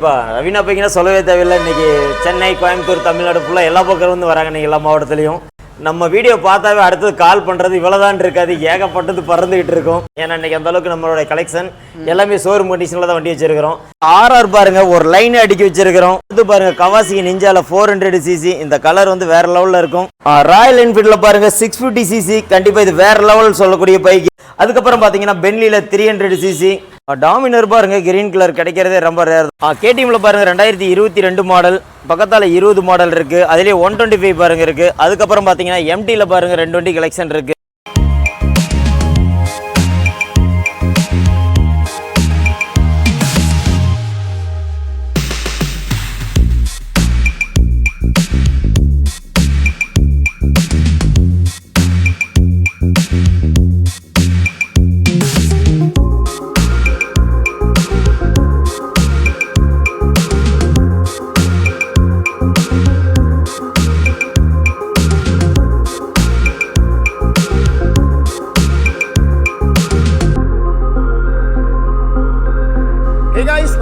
இப்போ ரவீனா பைக்கினா சொல்லவே தேவையில்லை. இன்றைக்கி சென்னை, கோயம்புத்தூர், தமிழ்நாடு ஃபுல்லாக எல்லா பக்கம் வந்து வராங்க. இன்றைக்கி எல்லா மாவட்டத்துலேயும் நம்ம வீடியோ பார்த்தாவே அடுத்தது கால் பண்ணுறது இவ்வளோதான் இருக்காது, ஏகப்பட்டது பறந்துக்கிட்டு இருக்கும். ஏன்னா இன்றைக்கி அந்தளவுக்கு நம்மளோட கலெக்ஷன் எல்லாமே ஷோரூம் கண்டிஷனில் தான் வண்டி வச்சிருக்கிறோம். ஆர்ஆர் பாருங்கள், ஒரு லைன் அடுக்கி வச்சிருக்கிறோம். இது பாருங்கள், கவாசிக்கு நிஞ்சால 400cc. இந்த கலர் வந்து வேறு லெவலில் இருக்கும். ராயல் என்ஃபீல்டில் பாருங்கள் 650cc. கண்டிப்பாக இது வேறு லெவல் சொல்லக்கூடிய பைக். அதுக்கப்புறம் பார்த்தீங்கன்னா பென்லியில் 300cc. டாமினர் பாருங்க, கிரீன் கலர் கிடைக்கிறதே ரொம்ப ரேர். கேடிஎம்ல பாருங்க 2022 மாடல், பக்கத்தால 20 மாடல் இருக்கு. அதுலேயே 125 பாருங்க இருக்கு. அதுக்கப்புறம் பார்த்தீங்கன்னா எம்டியில் பாருங்க 2 வண்டி கலெக்ஷன் இருக்கு.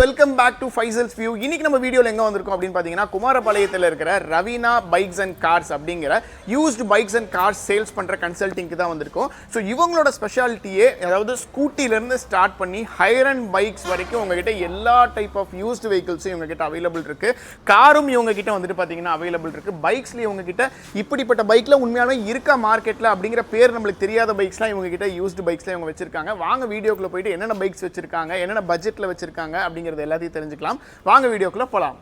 Welcome back to Faisal's view. இன்னைக்கு நம்ம வீடியோவில் எங்கே வந்திருக்கோம் அப்படின்னு பார்த்தீங்கன்னா, குமாரபாளையத்தில் இருக்கிற ரவீனா பைக்ஸ் அண்ட் கார்ஸ் அப்படிங்கிற used bikes and cars sales பண்ணுற கன்சல்டிங்க்கு தான் வந்திருக்கோம். ஸோ இவங்களோட ஸ்பெஷாலிட்டியே, அதாவது ஸ்கூட்டிலேருந்து ஸ்டார்ட் பண்ணி ஹையர் அண்ட் பைக்ஸ் வரைக்கும் உங்ககிட்ட எல்லா டைப் ஆஃப் யூஸ்டு வெஹிக்கிள்ஸும் இவங்ககிட்ட அவைலபிள் இருக்குது. காரும் இவங்ககிட்ட வந்துட்டு பார்த்தீங்கன்னா அவைலபிள் இருக்குது. பைக்ஸ்லேயே இவங்ககிட்ட இப்படிப்பட்ட பைக்கில் உண்மையாலுமே இருக்கா மார்க்கெட்டில் அப்படிங்கிற பேர் நம்மளுக்கு தெரியாத பைக்ஸ்லாம் இவங்ககிட்ட யூஸ்டு பைக்ஸ்லாம் இவங்க வச்சிருக்காங்க. வாங்க வீடியோக்குள்ளே போயிட்டு என்னென்ன பைக்ஸ் வச்சிருக்காங்க, என்னென்ன பட்ஜெட்டில் வச்சிருக்காங்க அப்படிங்கிறது எல்லாத்தையும் தெரிஞ்சுக்கலாம். வாங்க வீடியோக்குள்ள போலாம்.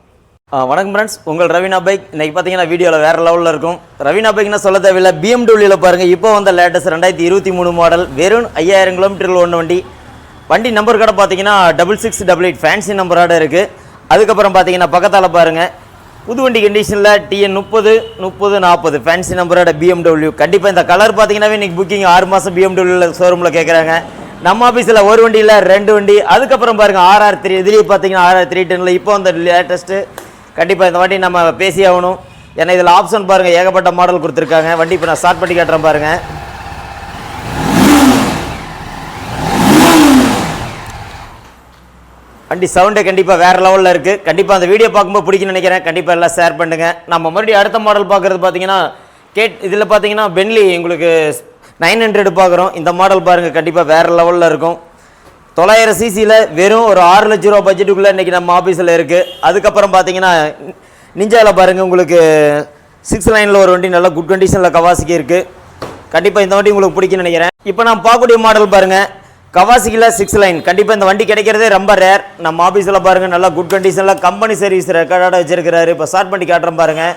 வணக்கம் ஃப்ரெண்ட்ஸ், உங்கள் ரவீனா பைக். இன்னைக்கு பார்த்தீங்கன்னா வீடியோவில் வேறு லெவலில் இருக்கும். ரவீனா பைக்னா சொல்ல தேவையில்லை. BMW பாருங்கள், இப்போ வந்த லேட்டஸ்ட் 2023 மாடல், வெறும் 5000 கிலோமீட்டரில் ஒன்று வண்டி நம்பர் கடை பார்த்தீங்கன்னா 6688 ஃபேன்சி நம்பரோட இருக்குது. அதுக்கப்புறம் பார்த்தீங்கன்னா பக்கத்தால் பாருங்கள் புது வண்டி கண்டிஷனில் TN 3040 ஃபேன்சி நம்பரோட BMW. கண்டிப்பாக இந்த கலர் பார்த்தீங்கன்னாவே இன்றைக்கி புக்கிங் 6 மாதம் BMW ஷோரூமில் கேட்குறாங்க. நம்ம ஆஃபீஸில் ஒரு வண்டி இல்லை, 2 வண்டி. அதுக்கப்புறம் பாருங்கள் RR3, இதுலேயே பார்த்தீங்கன்னா RR310 இப்போ அந்த லேட்டஸ்ட்டு. கண்டிப்பாக இந்த வண்டி நம்ம பேசி ஆகணும். ஏன்னா இதில் ஆப்ஷன் பாருங்கள், ஏகப்பட்ட மாடல் கொடுத்துருக்காங்க. வண்டி இப்போ நான் ஸ்டார்ட் பண்ணி காட்டுறேன் பாருங்கள். வண்டி சவுண்டே கண்டிப்பாக வேறு லெவலில் இருக்குது. கண்டிப்பாக அந்த வீடியோ பார்க்கும்போது பிடிக்குன்னு நினைக்கிறேன். கண்டிப்பாக எல்லாம் ஷேர் பண்ணுங்கள். நம்ம மறுபடியும் அடுத்த மாடல் பார்க்குறது பார்த்தீங்கன்னா இதில் பார்த்தீங்கன்னா பென்லி உங்களுக்கு 900 பார்க்குறோம். இந்த மாடல் பாருங்கள், கண்டிப்பாக வேறு லெவலில் இருக்கும். 900cc வெறும் ஒரு 6 லட்ச ரூபா பட்ஜெட்டுக்குள்ளே இன்றைக்கி நம்ம ஆஃபீஸில் இருக்குது. அதுக்கப்புறம் பார்த்தீங்கன்னா நிஞ்சாவில் பாருங்கள், உங்களுக்கு 6 லைனில் ஒரு வண்டி நல்ல குட் கண்டிஷனில் கவாசிக்கு இருக்குது. கண்டிப்பாக இந்த வண்டி உங்களுக்கு பிடிக்குன்னு நினைக்கிறேன். இப்போ நான் பார்க்கக்கூடிய மாடல் பாருங்கள், கவாசிக்கில் 6 லைன். கண்டிப்பாக இந்த வண்டி கிடைக்கிறதே ரொம்ப ரேர். நம்ம ஆஃபீஸில் பாருங்கள், நல்லா குட் கண்டிஷனில் கம்பெனி சர்வீஸ் ரெக்கார்டோட வச்சிருக்கிறாரு. இப்போ ஸ்டார்ட் பண்ணி காட்டுறேன் பாருங்கள்.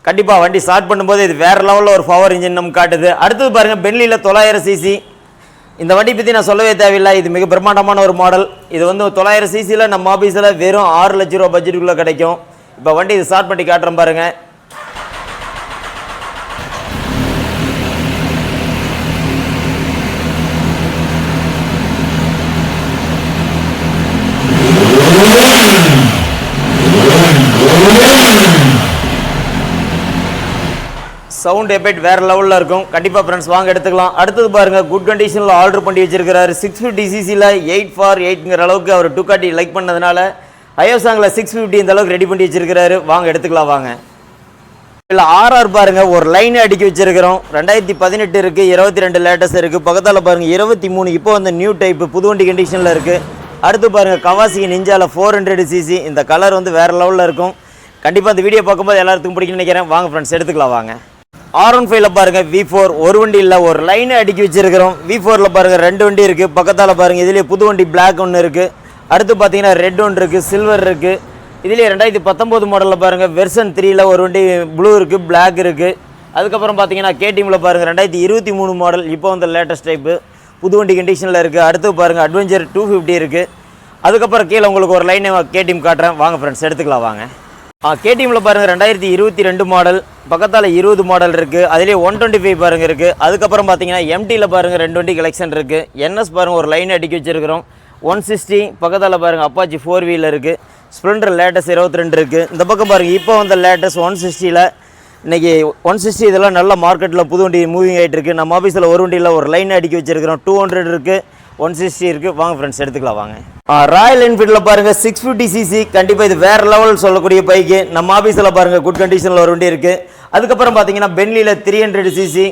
கண்டிப்பாக வண்டி ஸ்டார்ட் பண்ணும்போது இது வேறு லெவலில் ஒரு பவர் இன்ஜின் நம்ம காட்டுது. அடுத்தது பாருங்கள், பென்லியில் 900cc. இந்த வண்டி பற்றி நான் சொல்லவே தேவையில்லை, இது மிக பிரம்மாண்டமான ஒரு மாடல். இது வந்து 900cc நம்ம ஆஃபீஸில் வெறும் 6 லட்ச ரூபா பட்ஜெட்டுக்குள்ளே கிடைக்கும். இப்போ வண்டி இது ஸ்டார்ட் பண்ணி காட்டுறேன் பாருங்கள். சவுண்ட் எஃபெக்ட் வேறு லெவலில் இருக்கும். கண்டிப்பாக ஃப்ரெண்ட்ஸ் வாங்க எடுத்துக்கலாம். அடுத்தது பாருங்கள், குட் கண்டிஷனில் ஆர்டர் பண்ணி வச்சிருக்கிறாரு. 650cc 8/8ங்கிற அளவுக்கு அவர் டூக்காட்டி லைக் பண்ணதுனால ஹயோசாங்கில் 650 இந்த அளவுக்கு ரெடி பண்ணி வச்சிருக்கிறாரு. வாங்க எடுத்துக்கலாம் வாங்க. இல்லை RR பாருங்கள், ஒரு லைன் அடிக்க வச்சிருக்கிறோம். 2018 இருக்குது, 22 லேட்டஸ்ட் இருக்குது. பக்கத்தால் பாருங்கள் 23 இப்போ வந்து நியூ டைப்பு புது வண்டி கண்டிஷனில் இருக்குது. அடுத்து பாருங்கள் கவாசிக்கு நிஞ்சாவில் 400cc. இந்த கலர் வந்து வேறு லெவலில் இருக்கும். கண்டிப்பாக இந்த வீடியோ பார்க்கும்போது எல்லாத்துக்கும் பிடிக்குன்னு நினைக்கிறேன். வாங்க ஃப்ரெண்ட்ஸ் எடுத்துக்கலாம் வாங்க. R15 பாருங்கள், V4 ஒரு வண்டி இல்லை, ஒரு லைனை அடுக்கி வச்சிருக்கிறோம். V4 பாருங்கள் 2 வண்டி இருக்குது. பக்கத்தால் பாருங்கள் இதுலேயே புது வண்டி பிளாக் ஒன்று இருக்குது. அடுத்து பார்த்தீங்கன்னா ரெட் ஒன்று இருக்குது, சில்வர் இருக்குது. இதுலேயே 2019 மாடலில் பாருங்கள் வெர்ஷன் 3 ஒரு வண்டி ப்ளூ இருக்குது, பிளாக் இருக்குது. அதுக்கப்புறம் பார்த்தீங்கன்னா கேடிஎம்மில் பாருங்கள் 2023 மாடல் இப்போ வந்து லேட்டஸ்ட் டைப்பு புது வண்டி கண்டிஷனில் இருக்குது. அடுத்து பாருங்கள் அட்வென்ச்சர் 250 இருக்குது. அதுக்கப்புறம் கீழே உங்களுக்கு ஒரு லைனை கேடிஎம் காட்டுறேன். வாங்க ஃப்ரெண்ட்ஸ் எடுத்துக்கலாம் வாங்க. கேடிஎம்மில் பாருங்கள் 2022 மாடல், பக்கத்தால் 20 மாடல் இருக்குது. அதிலே 125 பாருங்கள் இருக்குது. அதுக்கப்புறம் பார்த்தீங்கன்னா எம்டியில் பாருங்கள் 2 வண்டி கலெக்ஷன் இருக்குது. NS பாருங்கள் ஒரு லைன் அடிக்க வச்சுருக்கிறோம். 160 பக்கத்தால் பாருங்கள் அப்பாச்சி 4 வீலர் இருக்குது. ஸ்ப்ளெண்டர் லேட்டஸ்ட் 22 இருக்குது. இந்த பக்கம் பாருங்கள் இப்போ வந்த லேட்டஸ்ட் 160 இன்றைக்கி 160 இதெல்லாம் நல்ல மார்க்கெட்டில் புது வண்டி மூவிங் ஆகிட்டு இருக்குது. நம்ம ஆஃபீஸில் ஒரு வண்டியில் ஒரு லைன் அடிக்க வச்சிருக்கிறோம். 200 இருக்குது, 160 இருக்குது. வாங்க ஃப்ரெண்ட்ஸ் எடுத்துக்கலாம் வாங்க. ராயல் என்ஃபீல்டில் பாருங்கள் 650cc, கண்டிப்பாக இது வேறு லெவல் சொல்லக்கூடிய பைக்கு. நம்ம ஆஃபீஸில் பாருங்கள் குட் கண்டிஷனில் ஒரு வண்டி இருக்குது. அதுக்கப்புறம் பார்த்தீங்கன்னா பென்லியில் 300cc,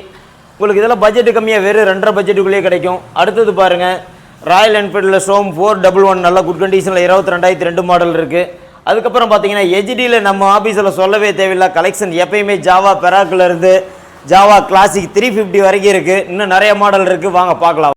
உங்களுக்கு இதெல்லாம் பட்ஜெட்டு கம்மியாக வெறும் 2.5 பட்ஜெட்டுக்குள்ளேயே கிடைக்கும். அடுத்தது பாருங்கள் ராயல் என்ஃபீல்டில் ஷோம் 411 நல்லா குட் கண்டிஷனில் 22,002 மாடல் இருக்குது. அதுக்கப்புறம் பார்த்தீங்கன்னா எஜிடியில் நம்ம ஆஃபீஸில் சொல்லவே தேவையில்லை கலெக்ஷன் எப்பயுமே ஜாவா பெராக்கிலேருந்து ஜாவா கிளாசிக் 350 வரைக்கும் இருக்குது. இன்னும் நிறைய மாடல் இருக்குது, வாங்க பார்க்கலாம்.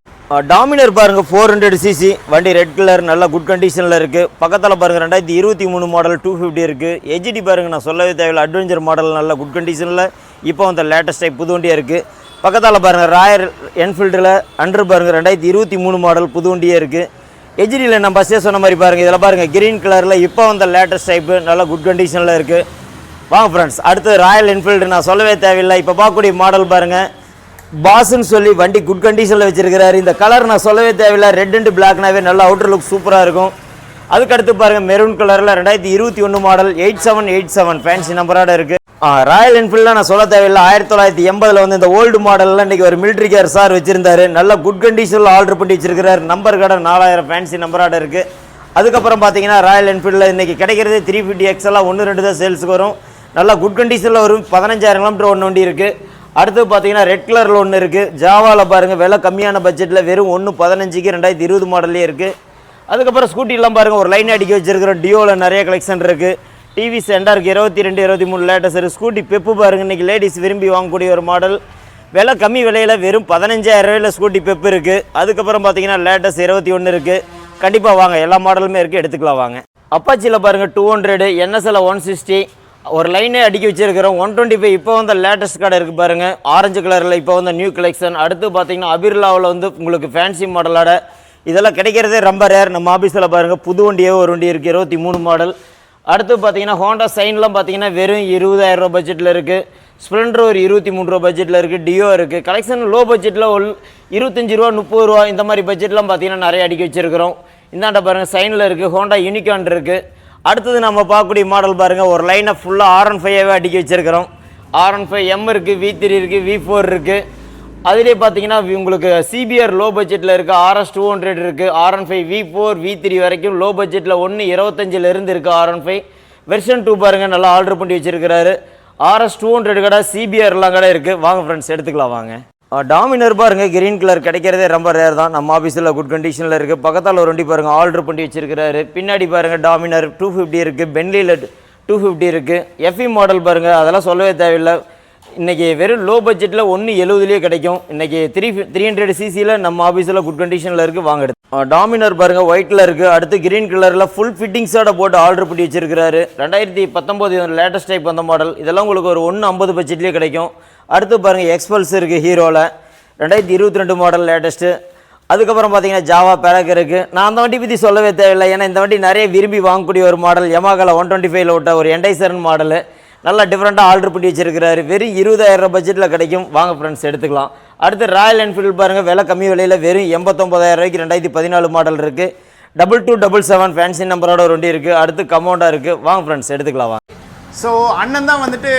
டாமினர் பாருங்கள் 400cc வண்டி ரெட் கலர் நல்லா குட் கண்டிஷனில் இருக்குது. பக்கத்தில் பாருங்கள் 2023 மாடல் 250 இருக்குது. எஜிடி பாருங்கள் நான் சொல்லவே தேவையில்லை அட்வென்ச்சர் மாடல் நல்லா குட் கண்டிஷனில் இப்போ வந்து லேட்டஸ்ட் டைப் புது வண்டியாக இருக்குது. பக்கத்தில் பாருங்கள் ராயல் என்ஃபீல்டில் அண்டர் பாருங்கள் 2023 மாடல் புது வண்டியே இருக்குது. எஜிடியில் நான் பஸ்ஸே சொன்ன மாதிரி பாருங்கள், இதில் பாருங்கள் கிரீன் கலரில் இப்போ வந்த லேட்டஸ்ட் டைப்பு நல்லா குட் கண்டிஷனில் இருக்குது. வாங்க ஃப்ரெண்ட்ஸ் அடுத்து ராயல் என்ஃபீல்டு நான் சொல்லவே தேவையில்லை. இப்போ பார்க்கக்கூடிய மாடல் பாருங்கள் பாஸ்ன்னு சொல்லி வண்டி குட் கண்டிஷனில் வச்சிருக்கிறாரு. இந்த கலர் நான் சொல்லவே தேவையில்லை, ரெட் அண்ட் பிளாக்னாவே நல்ல அவுட்டர் லுக் சூப்பராக இருக்கும். அதுக்கடுத்து பாருங்கள் மெரூன் கலரில் 2021 மாடல் 8787 ஃபேன்சி நம்பரோட இருக்குது. ராயல் என்ஃபீல்டில் நான் சொல்ல தேவையில்லை 1980 வந்து இந்த ஓல்டு மாடலில் இன்றைக்கி ஒரு மிலிட்ரி கேர் சார் வச்சுருந்தாரு. நல்ல குட் கண்டிஷனில் ஆர்டர் பண்ணி வச்சிருக்கிறார். நம்பர் கடை 4000 ஃபேன்சி நம்பரோட இருக்குது. அதுக்கப்புறம் பார்த்தீங்கன்னா ராயல் என்ஃபீல்டில் இன்றைக்கி கிடைக்கிறது 350X எல்லாம் 1-2 தான் சேல்ஸுக்கு வரும். நல்லா குட் கண்டிஷனில் வரும். 15,000 கிலோமீட்டர் ஒன்று வண்டி இருக்குது. அடுத்து பார்த்தீங்கன்னா ரெட் கலரில் ஒன்று இருக்குது. ஜாவாவில் பாருங்கள் விலை கம்மியான பட்ஜெட்டில் வெறும் 1.15க்கு 2020 மாடல்லே இருக்குது. அதுக்கப்புறம் ஸ்கூட்டிலாம் பாருங்கள் ஒரு லைன் அடிக்க வச்சிருக்கிறோம். டியோவில் நிறைய கலெக்ஷன் இருக்குது. டிவி சென்டருக்கு 22 23 லேட்டஸ்ட் ஸ்கூட்டி பெப்பு பாருங்கள் இன்றைக்கி லேடிஸ் விரும்பி வாங்கக்கூடிய ஒரு மாடல். விலை கம்மி விலையில் வெறும் 15,000 ரூபாயில் ஸ்கூட்டி பெப்பு இருக்குது. அதுக்கப்புறம் பார்த்தீங்கன்னா லேட்டஸ்ட் 21 இருக்குது. கண்டிப்பாக வாங்க, எல்லா மாடலுமே இருக்குது, எடுத்துக்கலாம் வாங்க. அப்பாச்சியில் பாருங்கள் 200, என்எஸ்எல் 160 ஒரு லைனே அடிக்க வச்சிருக்கிறோம். 125 இப்போ வந்து லேட்டஸ்ட் கடை இருக்குது பாருங்கள் ஆரஞ்சு கலரில் இப்போ வந்து நியூ கலெக்ஷன். அடுத்து பார்த்தீங்கன்னா அபிர்லாவில் வந்து உங்களுக்கு ஃபேன்சி மாடலோட இதெல்லாம் கிடைக்கிறதே ரொம்ப ரேர். நம்ம ஆஃபீஸில் பாருங்கள் புது வண்டியே ஒரு வண்டி இருக்குது 23 மாடல். அடுத்து பார்த்தீங்கன்னா ஹோண்டா சைன்லாம் பார்த்தீங்கன்னா வெறும் 20,000 ரூபா பட்ஜெட்டில் இருக்குது. ஸ்ப்ளெண்டர் ஒரு 23 ரூபா பட்ஜெட்டில் இருக்குது. டியோ இருக்குது. கலெக்ஷன் லோ பட்ஜெட்டில் ஒரு 25 ரூபா 30 ரூபா இந்த மாதிரி பட்ஜெட்லாம் பார்த்தீங்கன்னா நிறைய அடிக்க வச்சிருக்கிறோம். இந்தாண்ட பாருங்கள் சைனில் இருக்குது, ஹோண்டா யூனிகான் இருக்குது. அடுத்தது நம்ம பார்க்கக்கூடிய மாடல் பாருங்கள் ஒரு லைனை ஃபுல்லாக R15 அடிக்க வச்சிருக்கிறோம். R15M இருக்குது, V3 இருக்குது, V4 இருக்குது. அதிலே பார்த்தீங்கன்னா உங்களுக்கு சிபிஆர் லோ பட்ஜெட்டில் இருக்குது, RS 200 இருக்குது, R15 V4 V3 வரைக்கும் லோ பட்ஜெட்டில் 1.25 இருக்குது. R15 வெர்ஷன் 2 பாருங்கள் நல்லா ஆர்டர் பண்ணி வச்சிருக்கிறாரு. RS 200 கடை சிபிஆர்லாம் கடை இருக்குது. வாங்க ஃப்ரெண்ட்ஸ் எடுத்துக்கலாம் வாங்க. டாமினர் பாருங்கள் கிரீன் கலர் கிடைக்கிறதே ரொம்ப ரேர் தான். நம்ம ஆஃபீஸில் குட் கண்டிஷனில் இருக்குது. பக்கத்தில் ஒரு வண்டி பாருங்கள் ஆர்டர் பண்ணி வச்சிருக்கிறாரு. பின்னாடி பாருங்கள் டாமினர் 250 இருக்குது, பென்லியில் 250 இருக்குது. எஃப்இ மாடல் பாருங்கள் அதெல்லாம் சொல்லவே தேவையில்லை. இன்றைக்கி வெறும் லோ பட்ஜெட்டில் 1.70லேயே கிடைக்கும். இன்றைக்கி 300cc நம்ம ஆஃபீஸில் குட் கண்டிஷனில் இருக்குது. வாங்க எடுத்து. டாமினர் பாருங்கள் ஒயிட்டில் இருக்குது. அடுத்து கிரீன் கலரில் ஃபுல் ஃபிட்டிங்ஸோட போட்டு ஆர்டர் பண்ணி வச்சிருக்கிறாரு. 2019 லேட்டஸ்ட் டைப் அந்த மாடல். இதெல்லாம் உங்களுக்கு ஒரு 1.50 பட்ஜெட்லேயே கிடைக்கும். அடுத்து பாருங்கள் எக்ஸ்பல்ஸ் இருக்குது ஹீரோவில் 2022 மாடல் லேட்டஸ்ட்டு. அதுக்கப்புறம் பார்த்தீங்கன்னா ஜாவா பேரக் இருக்குது. நான் அந்த வண்டி பற்றி சொல்லவே தேவையில்லை, ஏன்னா இந்த வண்டி நிறைய விரும்பி வாங்கக்கூடிய ஒரு மாடல். யமாகாவில் 125 விட்ட ஒரு என்டைசரன் மாடலு நல்லா டிஃப்ரெண்ட்டாக ஆர்டர் பண்ணி வச்சிருக்கிறாரு. வெறும் 20,000 ரூபா பட்ஜெட்டில் கிடைக்கும். வாங்க ஃப்ரெண்ட்ஸ் எடுத்துக்கலாம். அடுத்து ராயல் என்ஃபீல்டு பாருங்கள் விலை கம்மி விலையில் வெறும் 89,000 ரூபாய்க்கு 2014 மாடல் இருக்குது. 2277 ஃபேன்சி நம்பரோட ஒரு வண்டி இருக்குது. அடுத்து கமௌண்டா இருக்குது. வாங்க ஃப்ரெண்ட்ஸ் எடுத்துக்கலாம் வாங்க. ஸோ அண்ணன் தான் வந்துட்டு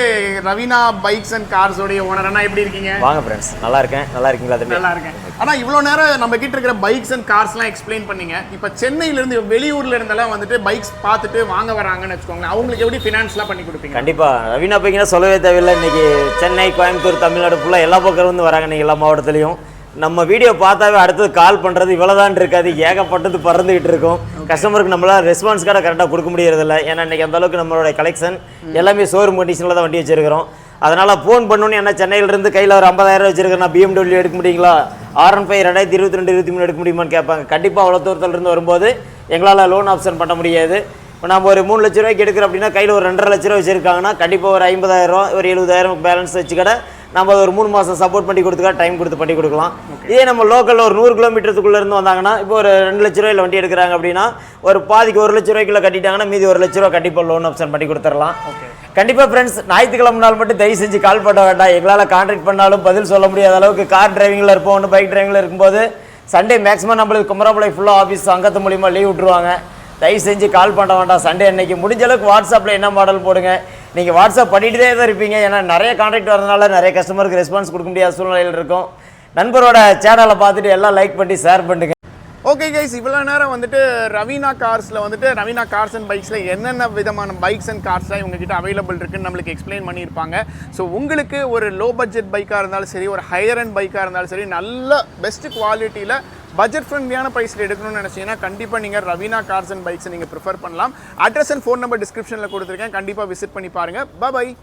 ரவீனா பைக்ஸ் அண்ட் கார்ஸோடைய ஓனர். அண்ணா எப்படி இருக்கீங்க? வாங்க ஃப்ரெண்ட்ஸ், நல்லா இருக்கேன். நல்லா இருக்கீங்களா? நல்லா இருக்கேன். ஆனால் இவ்வளோ நேரம் நம்ம கிட்ட இருக்கிற பைக்ஸ் அண்ட் கார்ஸ்லாம் எக்ஸ்பிளைன் பண்ணீங்க. இப்போ சென்னையிலேருந்து வெளியூர்ல இருந்தெல்லாம் வந்துட்டு பைக்ஸ் பார்த்துட்டு வாங்க வராங்கன்னு வச்சுக்கோங்களேன், அவங்களுக்கு எப்படி ஃபினான்ஸ்லாம் பண்ணி கொடுப்பீங்க? கண்டிப்பாக ரவீனா பைக்னா சொல்லவே தேவையில்லை. இன்றைக்கி சென்னை, கோயம்புத்தூர், தமிழ்நாடு ஃபுல்லாக எல்லா பக்கம் வந்து வராங்க. நீங்கள் எல்லா மாவட்டத்துலையும் நம்ம வீடியோ பார்த்தாவே அடுத்தது கால் பண்ணுறது இவ்வளோதான் இருக்காது, ஏகப்பட்டது பறந்துக்கிட்டு இருக்கும். கஸ்டமருக்கு நம்மளால் ரெஸ்பான்ஸ் கார்டை கரெக்டாக கொடுக்க முடியறதில்ல. ஏன்னா இன்றைக்கி அந்தளவுக்கு நம்மளோட கலெக்ஷன் எல்லாமே ஷோரூம் கண்டிஷனில் தான் வண்டி வச்சிருக்கிறோம். அதனால் ஃபோன் பண்ணணுன்னு என்ன சென்னையிலேருந்து கையில் ஒரு 50,000 வச்சிருக்கேன், நான் BMW எடுக்க முடியுங்களா, R15 2022 23 எடுக்க முடியுமான்னு கேட்பாங்க. கண்டிப்பாக அவ்வளோ தூரத்துலேருந்து வரும்போது எங்களால் லோன் ஆப்ஷன் பண்ண முடியாது. இப்போ நம்ம ஒரு 3 லட்ச ரூபாய்க்கு எடுக்கிறோம் அப்படின்னா கையில் ஒரு 2.5 லட்ச ரூபா வச்சுருக்காங்கன்னா கண்டிப்பாக ஒரு 50,000 ஒரு 70,000 பேலன்ஸ் வச்சுக்கட நம்ம ஒரு 3 மாதம் சப்போர்ட் பண்ணி கொடுத்துக்கா டைம் கொடுத்து பண்ணி கொடுக்கலாம். இதே நம்ம லோக்கலில் ஒரு 100 கிலோமீட்டருக்குள்ளே இருந்து வந்தாங்கன்னா இப்போ ஒரு 2 லட்ச ரூபாயில் வண்டி எடுக்கிறாங்க அப்படின்னா ஒரு பாதிக்கு 1 லட்ச ரூபாய்க்குள்ள கட்டிட்டாங்கன்னா மீதி 1 லட்ச ரூபா கண்டிப்பாக லோன் ஆப்ஷன் பண்ணி கொடுத்துடலாம். கண்டிப்பாக ஃப்ரெண்ட்ஸ், ஞாயிற்றுக்கிழமை நாள் மட்டும் தயவு செஞ்சு கால் பண்ண வேண்டாம். எங்களால் கான்டாக்ட் பண்ணாலும் பதில் சொல்ல முடியாத அளவுக்கு கார் டிரைவிங்கில் இருப்போம், ஒன்று பைக் டிரைவிங்கில் இருக்கும்போது சண்டே மேக்ஸிமம் நம்மளுக்கு குமரபாளை ஃபுல்லாக ஆஃபீஸ் அங்கத்து மூலிமா லீவ் விட்டுருவாங்க. தயவு செஞ்சு கால் பண்ண வேண்டாம். சண்டே அன்னைக்கு முடிஞ்ச அளவுக்கு வாட்ஸ்அப்பில் என்ன மாடல் போடுங்க, நீங்கள் வாட்ஸ்அப் பண்ணிகிட்டே தான் இருப்பீங்க. ஏன்னா நிறைய கான்டாக்ட் வரதுனால நிறைய கஸ்டமருக்கு ரெஸ்பான்ஸ் கொடுக்க முடியாத சூழ்நிலையில் இருக்கும். நண்பரோட சேனலை பார்த்துட்டு எல்லாம் லைக் பண்ணி ஷேர் பண்ணுங்க. ஓகே கைஸ், இவ்வளோ நேரம் வந்துட்டு ரவீனா கார்ஸ் அண்ட் பைக்ஸில் என்னென்ன விதமான பைக்ஸ் அண்ட் கார்ஸ்லாம் இவங்ககிட்ட அவைலபிள் இருக்குன்னு நம்மளுக்கு எக்ஸ்பிளைன் பண்ணியிருப்பாங்க. ஸோ உங்களுக்கு ஒரு லோ பட்ஜெட் பைக்காக இருந்தாலும் சரி, ஒரு ஹையர் அண்ட் பைக்காக இருந்தாலும் சரி, நல்ல பெஸ்ட் குவாலிட்டியில் பட்ஜெட் ஃப்ரெண்ட்லியான ப்ரைஸில் எடுக்கணும்னு நினச்சிங்கன்னா கண்டிப்பாக நீங்கள் ரவீனா கார்ஸ் அண்ட் பைக்ஸை நீங்கள் ப்ரிஃபர் பண்ணலாம். அட்ரஸ் அண்ட் ஃபோன் நம்பர் டிஸ்கிரிப்ஷனில் கொடுத்துருக்கேன், கண்டிப்பாக விசிட் பண்ணி பாருங்கள். பாய்.